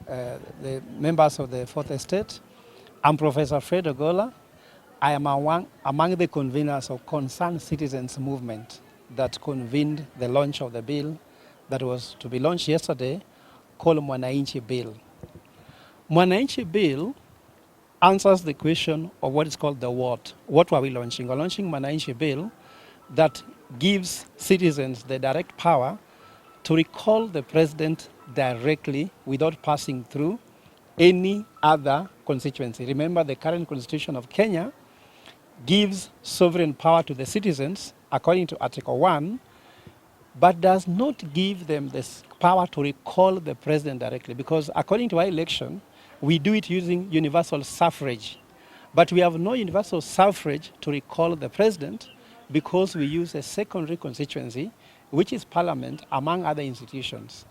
the members of the Fourth Estate. I'm Professor Fred Ogola. I am among the conveners of Concerned Citizens Movement that convened the launch of the bill that was to be launched yesterday, called Mwananchi Bill. Mwananchi Bill answers the question of what is called the what. What were we launching? We're launching Mwananchi Bill that gives citizens the direct power to recall the president directly without passing through any other constituency. Remember, the current constitution of Kenya gives sovereign power to the citizens according to Article 1, but does not give them this power to recall the president directly, because according to our election, we do it using universal suffrage. But we have no universal suffrage to recall the president because we use a secondary constituency, which is parliament, among other institutions.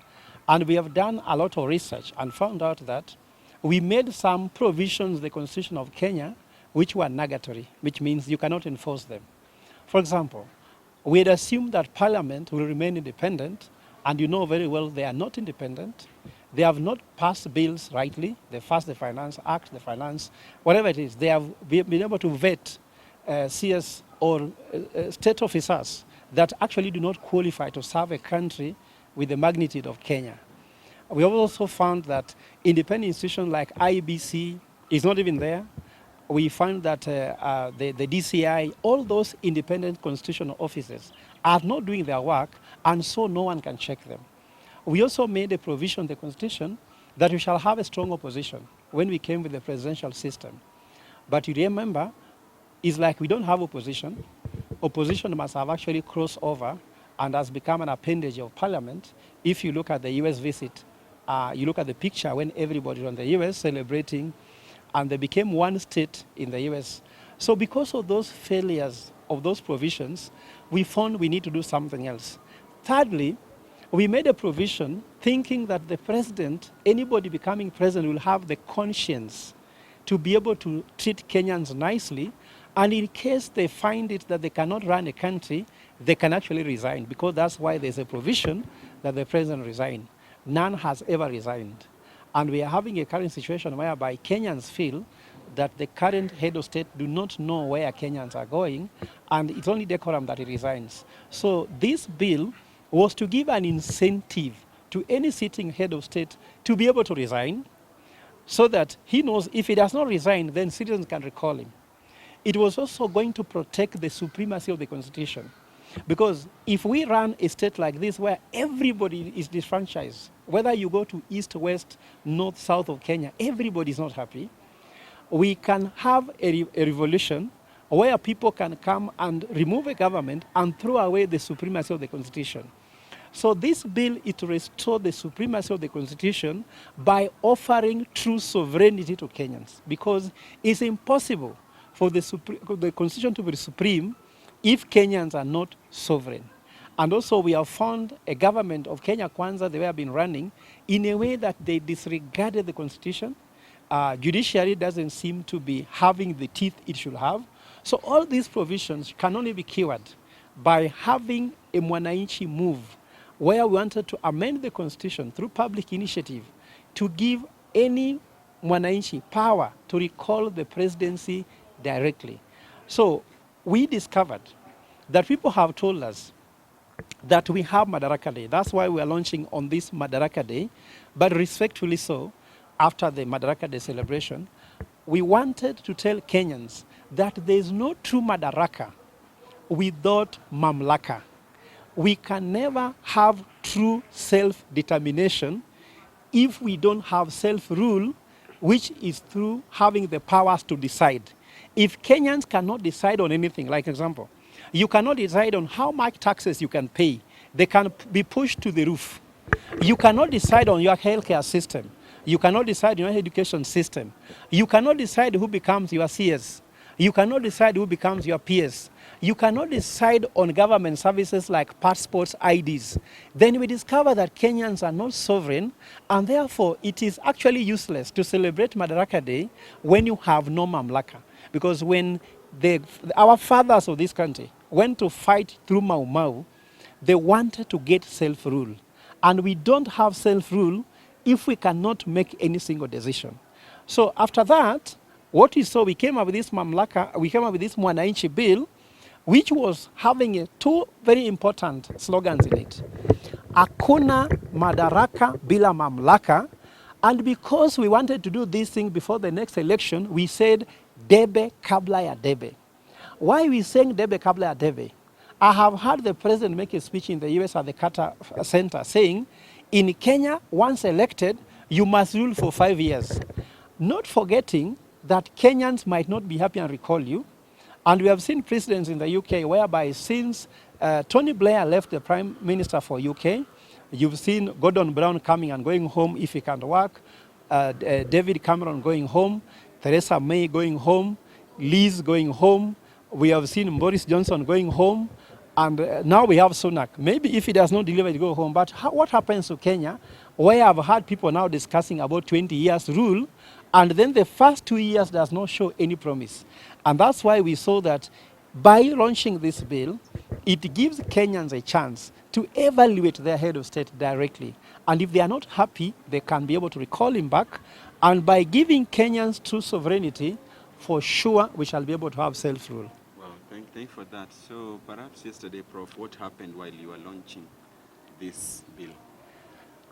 And we have done a lot of research and found out that we made some provisions in the Constitution of Kenya which were nugatory, which means you cannot enforce them. For example, we had assumed that parliament will remain independent, and you know very well they are not independent. They have not passed bills rightly. They passed the Finance Act, the Finance, whatever it is. They have been able to vet CS or state officers that actually do not qualify to serve a country with the magnitude of Kenya. We have also found that independent institutions like IBC is not even there. We find that the DCI, all those independent constitutional offices are not doing their work, and so no one can check them. We also made a provision in the Constitution that we shall have a strong opposition when we came with the presidential system. But you remember, it's like we don't have opposition. Opposition must have actually crossed over and has become an appendage of parliament. If you look at the US visit, you look at the picture when everybody was in the US celebrating, and they became one state in the US. So because of those failures of those provisions, we found we need to do something else. Thirdly, we made a provision thinking that the president, anybody becoming president, will have the conscience to be able to treat Kenyans nicely, and in case they find it that they cannot run a country, they can actually resign, because that's why there's a provision that the president resign. None has ever resigned. And we are having a current situation whereby Kenyans feel that the current head of state do not know where Kenyans are going, and it's only decorum that he resigns. So this bill was to give an incentive to any sitting head of state to be able to resign, so that he knows if he does not resign, then citizens can recall him. It was also going to protect the supremacy of the Constitution. Because if we run a state like this where everybody is disfranchised, whether you go to east, west, north, south of Kenya, everybody is not happy, we can have a revolution where people can come and remove a government and throw away the supremacy of the Constitution. So this bill is to restore the supremacy of the Constitution by offering true sovereignty to Kenyans, because it's impossible for the Constitution to be supreme if Kenyans are not sovereign. And also we have found a government of Kenya Kwanza, they have been running in a way that they disregarded the Constitution. Judiciary doesn't seem to be having the teeth it should have. So all these provisions can only be cured by having a Mwananchi move, where we wanted to amend the Constitution through public initiative to give any Mwananchi power to recall the presidency directly. So we discovered that people have told us that we have Madaraka Day. That's why we are launching on this Madaraka Day. But respectfully so, after the Madaraka Day celebration, we wanted to tell Kenyans that there is no true Madaraka without mamlaka. We can never have true self-determination if we don't have self-rule, which is through having the powers to decide. If Kenyans cannot decide on anything, like example, you cannot decide on how much taxes you can pay. They can be pushed to the roof. You cannot decide on your healthcare system. You cannot decide on your education system. You cannot decide who becomes your CS. You cannot decide who becomes your PS. You cannot decide on government services like passports, IDs. Then we discover that Kenyans are not sovereign, and therefore it is actually useless to celebrate Madaraka Day when you have no mamlaka. Because when our fathers of this country went to fight through Mau Mau, they wanted to get self-rule. And we don't have self-rule if we cannot make any single decision? So after that, what we saw, we came up with this mamlaka, we came up with this Mwananchi bill, which was having two very important slogans in it. Hakuna madaraka bila mamlaka. And because we wanted to do this thing before the next election, we said debe kabla ya debe. Why we saying debe kabla ya debe? I have heard the president make a speech in the US at the Carter Center saying, in Kenya, once elected, you must rule for 5 years. Not forgetting that Kenyans might not be happy and recall you. And we have seen precedents in the UK whereby since Tony Blair left the Prime Minister for UK, you've seen Gordon Brown coming and going home if he can't work, David Cameron going home, Theresa May going home, Liz going home. We have seen Boris Johnson going home, and now we have Sunak. Maybe if he does not deliver, he go home. But what happens to Kenya, where I've heard people now discussing about 20 years rule, and then the first 2 years does not show any promise. And that's why we saw that by launching this bill, it gives Kenyans a chance to evaluate their head of state directly. And if they are not happy, they can be able to recall him back. And by giving Kenyans true sovereignty, for sure we shall be able to have self-rule. Well, thank you for that. So perhaps yesterday, Prof, what happened while you were launching this bill?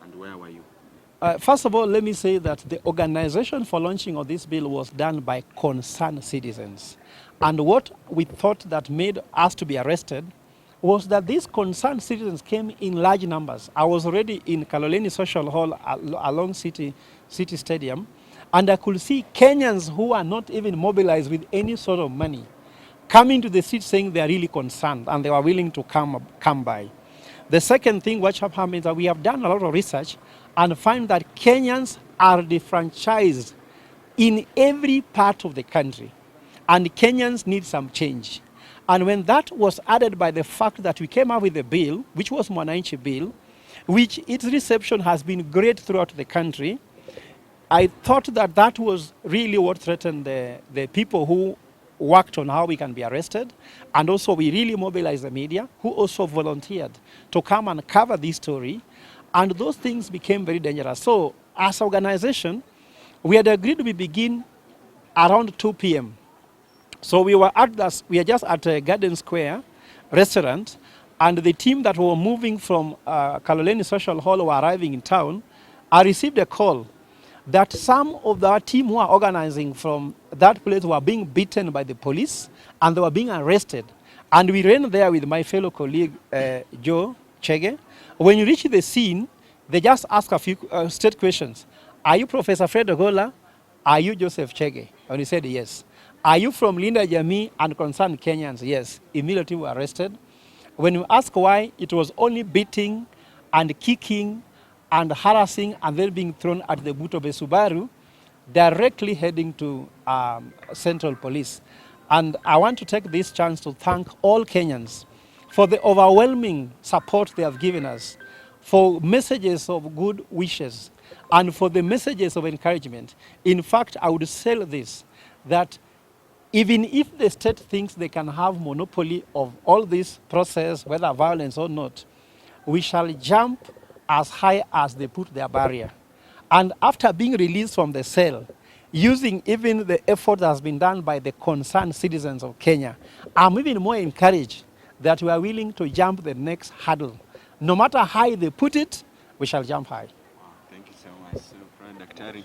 And where were you? First of all, let me say that the organization for launching of this bill was done by concerned citizens. And what we thought that made us to be arrested was that these concerned citizens came in large numbers. I was already in Kaloleni Social Hall along City Stadium, and I could see Kenyans who are not even mobilized with any sort of money coming to the seat saying they are really concerned and they were willing to come by. The second thing which happened is that we have done a lot of research and find that Kenyans are defranchised in every part of the country, and Kenyans need some change. And when that was added by the fact that we came up with a bill, which was Mwananchi bill, which its reception has been great throughout the country, I thought that that was really what threatened the people who worked on how we can be arrested. And also we really mobilized the media, who also volunteered to come and cover this story. And those things became very dangerous. So as an organization, we had agreed we begin around 2 p.m. So we were just at a Garden Square restaurant, and the team that were moving from Kaloleni Social Hall were arriving in town. I received a call that some of our team who are organizing from that place were being beaten by the police, and they were being arrested. And we ran there with my fellow colleague, Joe Chege. When you reach the scene, they just ask a few straight questions. Are you Professor Fred Ogola? Are you Joseph Chege? And he said yes. Are you from Linda Jamii and Concerned Kenyans? Yes. Immediately we were arrested. When you ask why, it was only beating and kicking and harassing and then being thrown at the boot of a Subaru, directly heading to Central Police. And I want to take this chance to thank all Kenyans for the overwhelming support they have given us, for messages of good wishes, and for the messages of encouragement. In fact, I would say this, that even if the state thinks they can have monopoly of all this process, whether violence or not, we shall jump as high as they put their barrier. And after being released from the cell, using even the effort that has been done by the concerned citizens of Kenya, I'm even more encouraged that we are willing to jump the next hurdle. No matter how they put it, we shall jump high. Wow, thank you so much. So, Daktari,